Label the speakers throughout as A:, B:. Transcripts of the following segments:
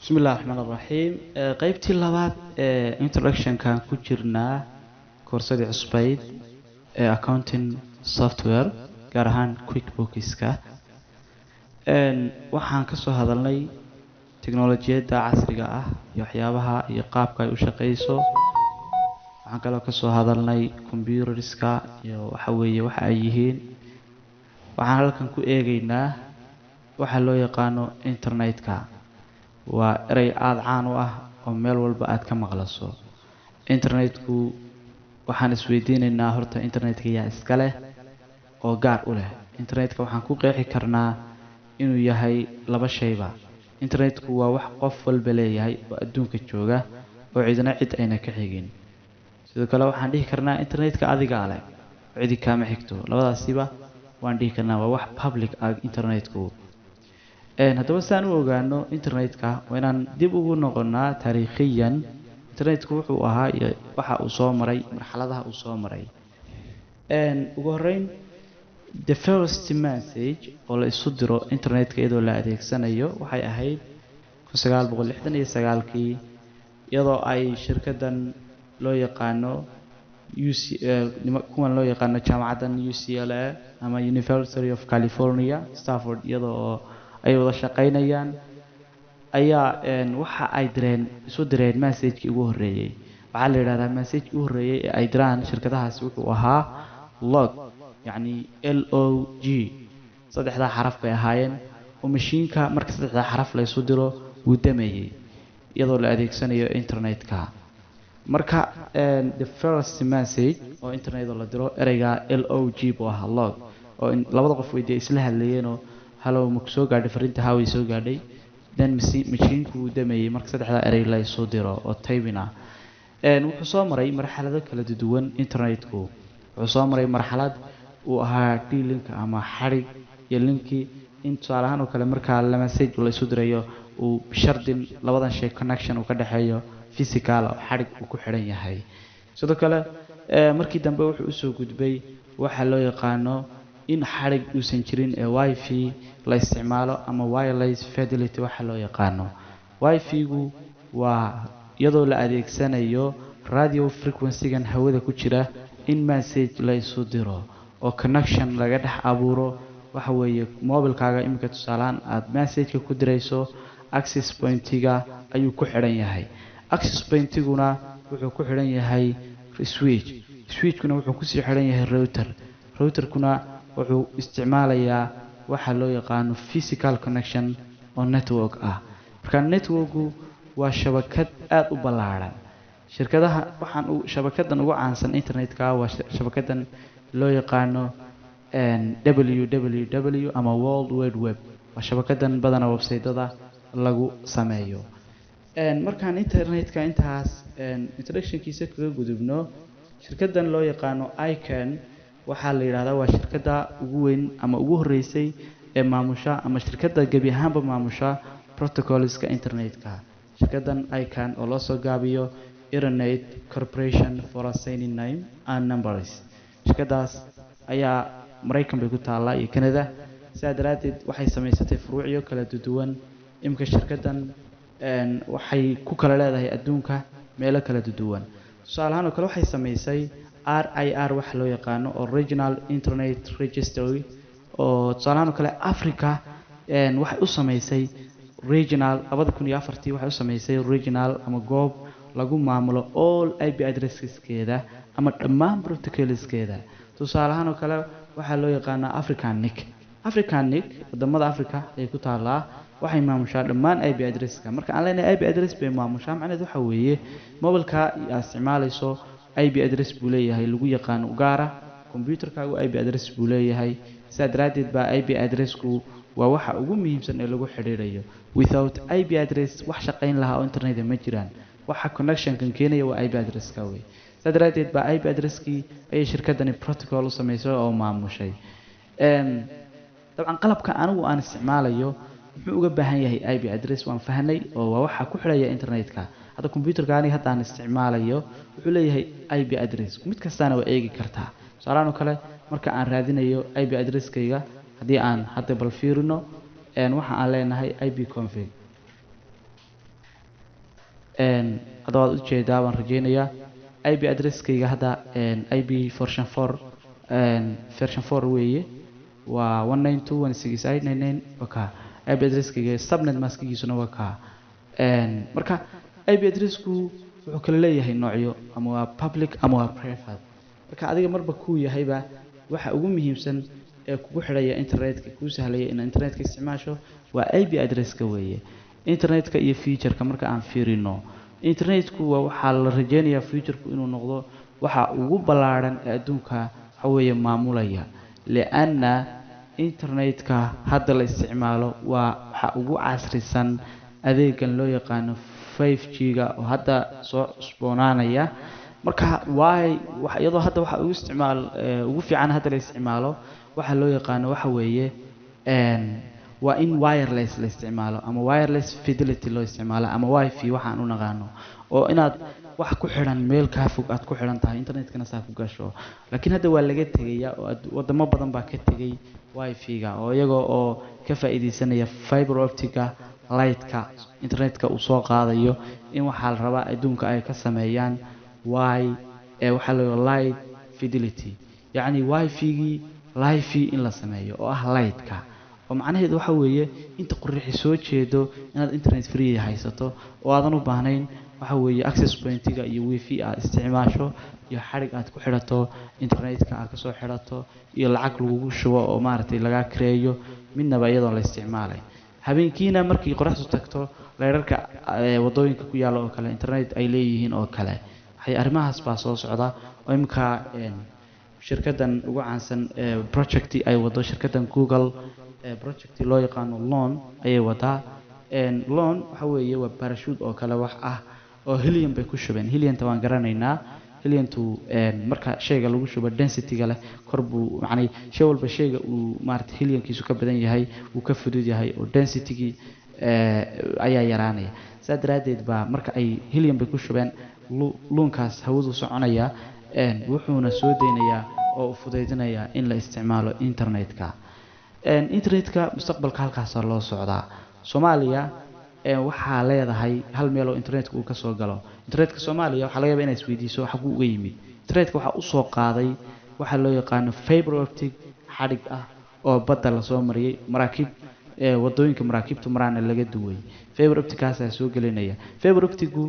A: بسم الله الرحمن الرحيم قيبتي اللبات introduction كان كجرنا كورسات عصبيد accounting software gaar QuickBooks waxaan ka soo hadalnay tiknoolajiyada casriga ah iyo waxyaabaha iyo qaabka ay u shaqeyso waxaan kaloo ka soo hadalnay computerska iyo waxa ay yihiin waxaan halkan ku eegaynaa waxa loo yaqaano internetka waa eray aad caan u ah oo meel walba aad ka maqlaso internetku waxaan isweydiinaynaa horta internetka yaa iska leh oo gaar u leh internetka waxaan ku qeexi karnaa inuu yahay laba shayba internetku waa wax qof walba leeyahay oo adduunka jooga oo cidina cid ayna ka xigin sidoo kale waxaan dhihi karnaa internetka adiga leh cidi kama xigto labadaasiba waan dhihi karnaa waa wax public ah internetku haddaba saan u ogaano internetka waa inaan dib ugu noqonnaa taariikhiyan internetku wuxuu ahaa iyo waxa uu soo maray marxaladaha uu soo maray ugu horreyn the first message oo la isu diro internetka iyadoo la adeegsanayo waxay ahayd 1969kii iyadoo ay shirkadan loo yaqaano kuwan loo yaqaano jaamacadan UCLA ama University of California Stanford iyadoo ay wada shaqeynayaan ayaa waxa ay isu direen message-kii ugu horeeyay waxa la yiraahdaa message-kii ugu horeeyay ee ay diraan shirkadahaasi wuxuu ahaa log yani LOG saddexda xaraf bay ahaayeen oo mashiinka marka saddexda xaraf la isu diro uu dameeyay iyadoo la adeegsanayo internetka marka the first message oo internet la diro ereyga LOG buu ahaa log oo labada qof weydiiyay isla hadlayeen hello maksoo gaadhay fariinta haway soo gaadhay then mashiinku uu dameeyay marka saddexda erey la isu diro oo taybina wuxuu soo maray marxalado kala duwan internetku wuxuu soo maray marxalad uu ahaa D-link ama xarig iyo linki in tusaale ahaan oo kale marka la message la isu dirayo uu shardin labadan shay connection uu ka dhaxeeyo physical oo xarig uu ku xiran yahay sidoo kale markii dambe wuxuu u soo gudbay waxa loo yaqaano in xarig uusan jirin ee wifi la isticmaalo ama wireless fidelity waxa loo yaqaano wifi-gu waa iyadoo la adeegsanayo radio frequency-gan hawada ku jira in message la isu diro oo connection laga dhex abuuro waxa weeye mobilkaaga imika tusaalaan aad message-ka ku dirayso access point-ga ayuu ku xiran yahay access point-guna wuxuu ku xiran yahay switch-kuna wuxuu ku sii xiran yahay router-kuna wuxuu isticmaalayaa waxa loo yaqaano physical connection oo network ah marka networku waa shabakad aad u ballaaran shirkadaha shabakadan ugu caansan internetka waa shabakadan loo yaqaano www ama world wide web waa shabakadan badana website-ada lagu sameeyo markaan internetka intaas introduction-kiisa kaga gudubno shirkadan loo yaqaano ICANN waxaa la yiraahdaa waa shirkada ugu weyn ama ugu horeysay ee maamusha ama shirkada gabi ahaanba maamusha protocolska internetka shirkadan ICANN oo loo soo gaabiyo Internet Corporation for Assigning Name and Numbers shirkadaas ayaa Mareykan bay ku taallaa iyo Canada sidaa daraadeed waxay samaysatay furuucyo kala duwan imka shirkadan waxay ku kala leedahay adduunka meelo kala duwan tusaale ahaan oo kale waxay samaysay RIR wax loo yaqaano Original Internet Registry oo tusaale kale Africa waxay u samaysay regional 2004 waxay u samaysay regional ama goob lagu maamulo all IP addresseskeeda ama dhammaan protocolskeeda tusaale ahaan oo kale waxa loo yaqaano African NIC wadamada Africa ay ku taalaa waxay maamushaa dhammaan IP addresska marka aan leenahay IP address bay maamushaa macnaheedu waxa weeye mobilka aad isticmaalayso IP address buu leeyahay lagu yaqaan ugaara computerkaagu IP address buu leeyahay sidaa daraadeed baa IP addressku waa waxa ugu muhiimsan ee lagu xiriirayo without IP address wax shaqayn lahaa oo internet ma jiraan waxa connection kan keenaya waa IP addresska way sidaa daraadeed baa IP addresskii ay shirkadani protocol u sameysay oo maamushay dabcan qalabka anigu aan isticmaalayo muxuu uga baahan yahay IP address waan fahnay oo waa waxa ku xiraya internetka hada computerkaani hadaan isticmaalayo wuxuu leeyahay IP address mid kastaana waa eegi kartaa salaano kale marka aan raadinayo IP addresskayga hadii aan hadda bal fiirino waxa aan leenahay IP config hadda waad ujeedaa waan rajeynayaa IP addresskayga hadda IP version 4 weeye waa 192.168.99 waa kaa IP addresskayga subnet maskigiisuna waa kaa marka IP addressku wuxuu kala leeyahay noocyo ama waa public ama waa private marka adiga marba kuu yahayba waxa ugu muhiimsan ee kugu xidhaya internetka kuu sahlaya in internetka isticmaasho waa IP addresska weeye internetka iyo featureka marka aan fiirino internetku waa waxa la rajeynayaa featureku inuu noqdo waxa ugu ballaaran ee adduunka waxa weeye maamulaya lianna internetka hadda la isticmaalo waa waxa ugu casrisan adeegan loo yaqaano 5G-ga oo hadda soo cusboonaanaya marka iyadoo hadda waxa ugu fiican hadda la isticmaalo waxa loo yaqaano waxa weeye waa in wireless la isticmaalo ama wireless fidelity loo isticmaalo ama wifi waxaan u naqaano oo inaad wax ku xiran meel ka fog aad ku xiran tahay internetkana saa ku gasho laakiin hadda waa laga tagaya oo wadamo badan baa ka tagay wifi-ga oo iyaga oo ka faa'iideysanaya fiber optic-ga light-ka internetka uu soo qaadayo in waxa la rabaa adduunka ay ka sameeyaan waxa la light fidelity yacni wifi-gii live in la sameeyo oo ah light-ka oo macnaheedu waxa weeye inta qorraxi soo jeedo inaad internet free haysato oo aadan u baahnayn waxa weeye access point-ga iyo wifi aad isticmaasho iyo xarig aad ku xidhato internetka aad ka soo xidhato iyo lacag lagu shubo oo maaragtay laga kireeyo midnaba iyadoo la isticmaalay habeenkiina markii qorraxdu tagto leerarka wadooyinka ku yaala oo kale internet ay leeyihiin oo kale waxay arrimahaas baa soo socda oo imka shirkadan ugu caansan project ay wado shirkadan Google project loo yaqaano loan ayay wadaa loan waxa weeye waa parachute oo kale wax ah oo helium bay ku shubeen helium-ta waan garanaynaa helium-tu marka shayga lagu shubo density-ga leh kor buu macnay shay walba shayga uu maartay helium-kiisu ka badan yahay uu ka fudud yahay oo density-gi ayaa yaraanaya saa daraadeed baa marka ay helium bay ku shubeen loonkaas hawadu soconaya wuxuuna soo deynayaa oo fudaydinayaa in la isticmaalo internetka internetka mustaqbalka halkaas loo socdaa Soomaaliya waxaa leedahay hal meel oo internetka uu ka soo galo internetka Soomaaliya waxa laga yaabaa inay isweydiiso waxa uu uga yimid internetka waxa uu soo qaaday waxa loo yaqaan fiber optic xarig ah oo badda la soo mariyay maraakiib wadooyinka maraakiibtu maraan laga duway fiber optic-kaas ayaa soo gelinaya fiber optic-gu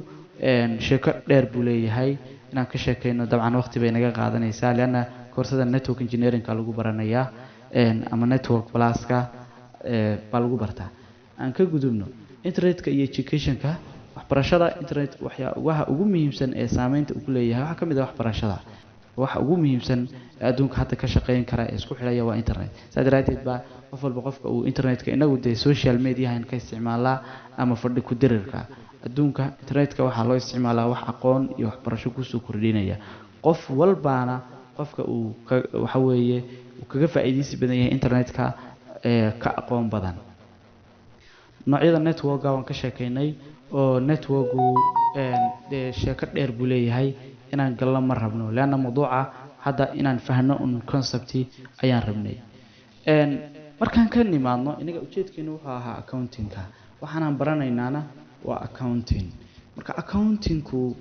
A: sheeko dheer buu leeyahay inaan ka sheekeyno dabcan waqti bay naga qaadanaysaa leena koorsada network engineering-ka lagu baranayaa ama network plus-ka baa lagu bartaa aan ka gudubno internetka iyo education-ka waxbarashada internet waxa ugu muhiimsan ee saameynta uu leeyahay waxa kamid ah waxbarashada waxa ugu muhiimsan ee adduunka hadda ka shaqeyn kara ee isku xidhaya waa internet saadaradeed baa qof walba qofka uu internetka inagu de social media-han ka isticmaalaa ama fadhi ku dirirka adduunka internetka waxa loo isticmaalaa wax aqoon iyo waxbarasho ku soo kordhinaya qof walbaana qofka uu waxa weeye uu kaga faa'iideysi badan yahay internetka ka aqoon badan noocyada network-ga waan ka sheekeynay oo network-gu sheeko dheer buu leeyahay inaan galno ma rabno leena mawduuca hadda inaan fahno un concept ayaan rabnay markaan ka nimaadno inaga ujeedkeenu wuxuu ahaa accounting-ka waxaan baranaynaana waa accounting marka accounting-ku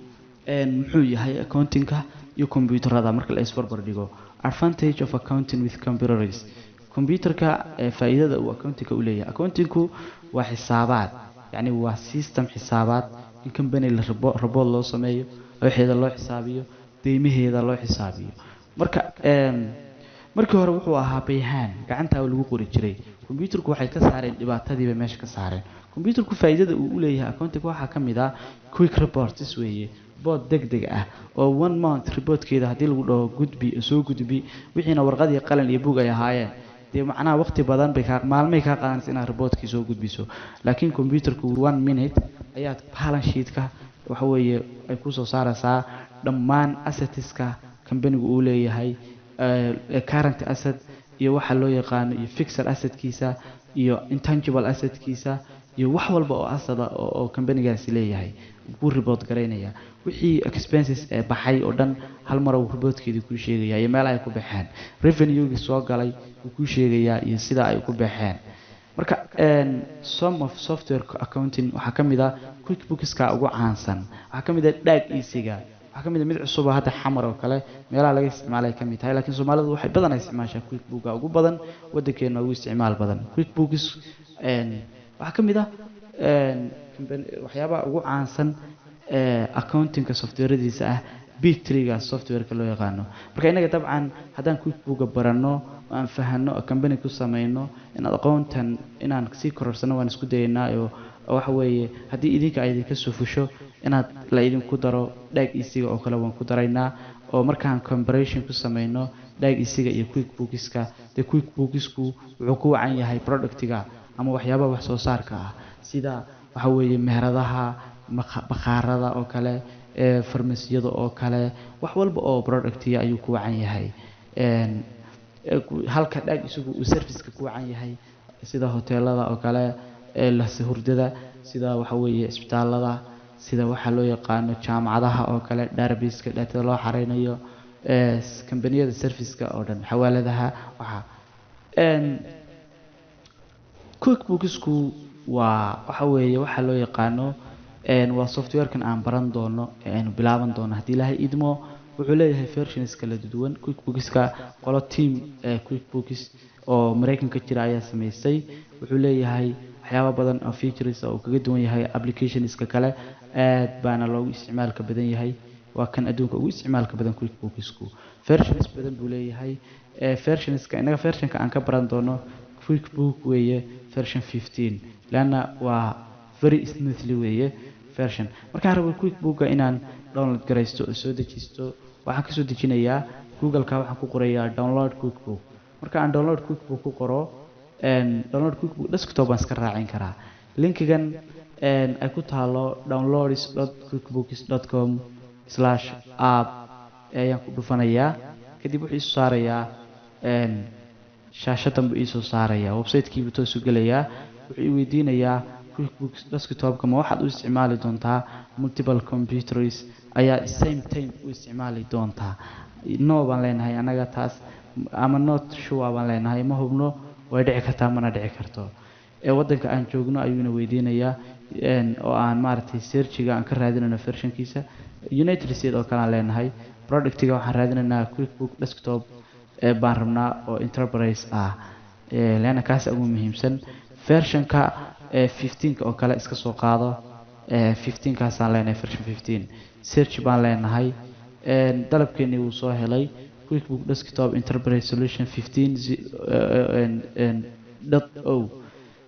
A: muxuu yahay accounting-ka iyo computerada marka la isbarbar dhigo advantage of accounting with computers computerka faa'iidada uu accounting-ka u leeyahay accounting-ku waa xisaabaad yani waa system xisaabaad in company la report loo sameeyo waxeeda loo xisaabiyo deymaheeda loo xisaabiyo marka markii hore wuxuu ahaa bayhaan gacanta lagu qori jiray computerku waxay ka saareen dhibaatadiiba meesha ka saareen computerku faa'iidada uu u leeyahay accounting waxa kamid ah quick reports weeye bood degdeg ah oo 1 month reportkeeda hadii lagu dhaho gudbi soo gudbi wixiina warqad iyo qalin iyo buug ay ahaayeen dee macnaha waqti badan bay ka maalmay ka qaadanaysaa inaad reportkii soo gudbiso laakiin computerku 1 minute ayaad balance sheet-ka waxa weeye ay ku soo saaraysaa dhammaan assets-ka company-gu uu leeyahay current asset iyo waxa loo yaqaan iyo fixed asset-kiisa iyo intangible asset-kiisa iyo wax walba oo asset oo company-gaasi leeyahay uu report gareynaya wixii expenses ee baxay oo dhan hal mar uu report-keedii ku sheegaya iyo meel ay ku baxeen revenue-gi soo galay uu ku sheegaya iyo sida ay ku baxeen marka some of software accounting waxaa ka mid ah QuickBooks-ka ugu caansan, waxaa ka mid ah Dhag Easy-ga, waxaa ka mid ah mid cusub oo hadda xamar oo kale meelaha laga isticmaalay ka mid tahay, laakiin Soomaalidu waxay badanaa isticmaashaa QuickBooks-ka ugu badan, waddankeena ugu isticmaal badan. QuickBooks waxaa ka mid ah waxyaabaha ugu caansan accounting-ka software-diisa ah B3-ga software-ka loo yaqaano. Marka inaga dabcan haddaan QuickBooks-ga baranno aan fahanno company ku samayno inaad aqoontan inaan sii kororsano waan isku dayaynaa oo waxa weeye haddii idinka ay idinka soo fusho inaad la idinku daro Dhag Easy-ga oo kale waan ku daraynaa oo markaan comparison ku samayno Dhag Easy-ga iyo QuickBooks-ka de QuickBooks-ku wuxuu ku wacan yahay product-ga ama waxyaabaha wax soo saarka ah sida waxa weeye meheradaha bakhaarada oo kale farmasiyada oo kale wax walba oo product-ga ayuu ku wacan yahay. halka Dhag isagu uu service-ka ku wacan yahay sida hoteelada oo kale la hurdada sida waxa weeye isbitaalada sida waxa loo yaqaano jaamacadaha oo kale database-ka data loo xareynayo kambaniyada service-ka oo dhan xawaaladaha waxa QuickBooks-ku waxa weeye waxa loo yaqaano waa software-kan aan baran doono aynu bilaaban doono haddii Ilaahay idmo. wuxuu leeyahay versions kala duwan. QuickBooks-ka qolo team QuickBooks oo Mareykanka jira ayaa sameysay. wuxuu leeyahay waxyaabo badan oo features oo kaga duwan yahay applications-ka kale aad baana loogu isticmaalka badan yahay. waa kan adduunka ugu isticmaalka badan QuickBooks-ku. versions badan buu leeyahay. versions-ka inaga version-ka aan ka baran doono QuickBooks weeye version 15 laana waa very smoothly weeye version. markaan rabo QuickBooks-ga inaan download garaysto oo soo dejisto waxaan ka soo dejinayaa Google-ka waxaan ku qorayaa download QuickBooks. marka aan download QuickBooks ku qoro download QuickBooks desktop baan iska raacin karaa. linkigan ay ku taalo downloads.quickbooks.com/app ayaan ku dhufanayaa. kadib wuxuu isu saarayaa shaashadan buu isu saarayaa website-kii buu toos u gelayaa. wuxuu i weydiinayaa QuickBooks desktop-ka ma waxaad u isticmaali doontaa multiple computers ayaa same time u isticmaali doontaa. no baan leenahay anaga taas ama not sure baan leenahay ma hubno way dhici kartaa mana dhici karto. waddanka aan joogno ayuuna weydiinayaa oo aan maaragtay search-ga aan ka raadinayno version-kiisa United States oo kale aan leenahay. product-ga waxaan raadinaynaa QuickBooks desktop baan rabnaa oo enterprise ah leena kaas ugu muhiimsan. version-ka 15 oo kale iska soo qaado 15 kaasaan leenahay version 15. search baan leenahay dalabkeeni wuu soo helay QuickBooks desktop enterprise solution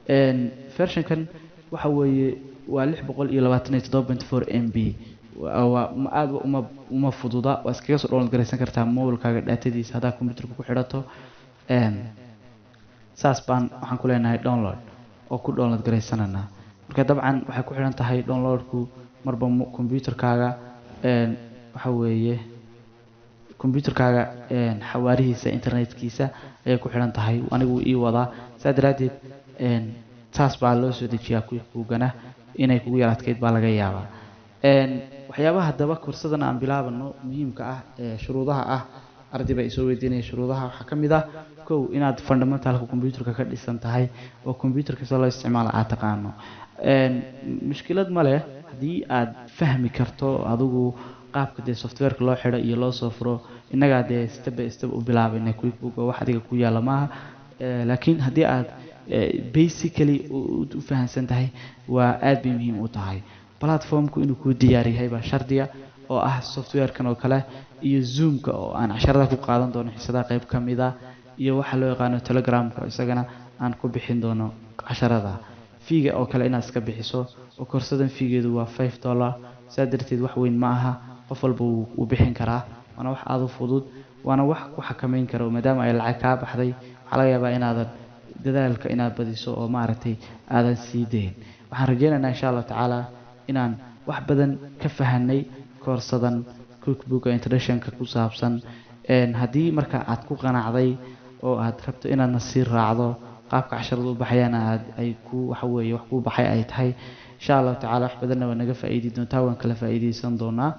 A: 15.0 version-kan waxa weeye waa 627.4 MB waa aad uma fududa waa iskaga soo download garaysan kartaa mobile-kaaga datadiisa hadaa computer-ka ku xidhato saas baan waxaan ku leenahay download oo ku download garaysanana. marka dabcan waxay ku xiran tahay download-ku marba computer-kaaga waxa weeye computer-kaaga xawaarihiisa internetkiisa ayay ku xiran tahay. anigu ii wadaa saa daraadeed taas baa loo soo dejiyaa QuickBooks-gana inay kugu yaraadkeyd baa laga yaabaa. waxyaabaha daba kursadan aan bilaabano muhiimka ah shuruudaha ah arday baa isoo weydiinaya shuruudaha waxaa ka mid ah kow inaad fundamentalka computer-ka ka dhisan tahay oo computer-ka sida loo isticmaalo aad taqaano. mushkilad ma leh haddii aad fahmi karto adigu qaabka dee software-ka loo xidho iyo loo soo furo. innagaa dee step by step u bilaabayna QuickBooks oo wax adiga ku yaala maaha. laakiin haddii aad basically u fahansan tahay waa aad bay muhiim u tahay. platform-ku inuu kuu diyaar yahay baa shardiya oo ah software-kan oo kale iyo Zoom-ka oo aan casharada ku qaadan doono xiisadaha qayb ka mid ah iyo waxa loo yaqaano Telegram-ka isagana aan ku bixin doono casharada. fiiga oo kale inaad iska bixiso oo korsadan fiigeedu waa $5 saa darteed wax weyn ma aha qof walba wuu bixin karaa waana wax aad u fudud waana wax ku xakameyn karo maadaama ay lacag ka baxday waxa laga yaabaa inaadan dadaalka inaad badiso oo maaragtay aadan sii deyn. waxaan rajeynaynaa insha Allah tacaala inaan wax badan ka fahanay koorsadan QuickBooks introduction-ka ku saabsan. haddii marka aad ku qanacday oo aad rabto inaad nasii raacdo qaabka casharadu u baxayana ay ku waxa weeye wax ku baxay ay tahay insha Allah tacaala wax badanna waa naga faa'iidi doontaa waan kala faa'iideysan doonaa.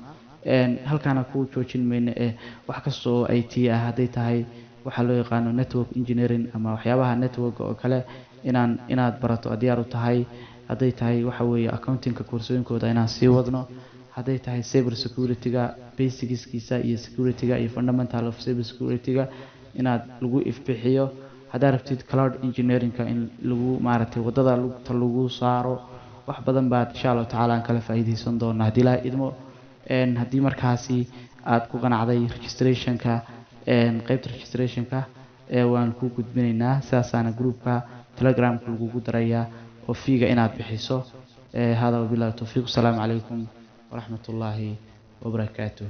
A: halkaana ku joojin mayno wax kasta oo IT ah hadday tahay waxa loo yaqaano network engineering ama waxyaabaha network oo kale inaad barato diyaar u tahay hadday tahay waxa weeye accountingka koorsooyinkooda inaan sii wadno hadday tahay cyber security-ga basicskiisa iyo security-ga iyo fundamental of cyber security-ga inaad lagu ifbixiyo haddaad rabtid cloud engineering-ka in lagu maaragtay waddada lugta lagu saaro wax badan baad insha allahu tacaala aan kala faa'iidaysan doonaa haddii ilaahay idmo haddii markaasi aad ku qanacday registrationka qaybta registrationka waan ku gudbinaynaa sidaasaana groupka telegramka lagugu darayaa oo fiiga inaad bixiso hada wabillahi tawfiiq asalaamu calaykum waraxmat ullaahi wabarakaatuh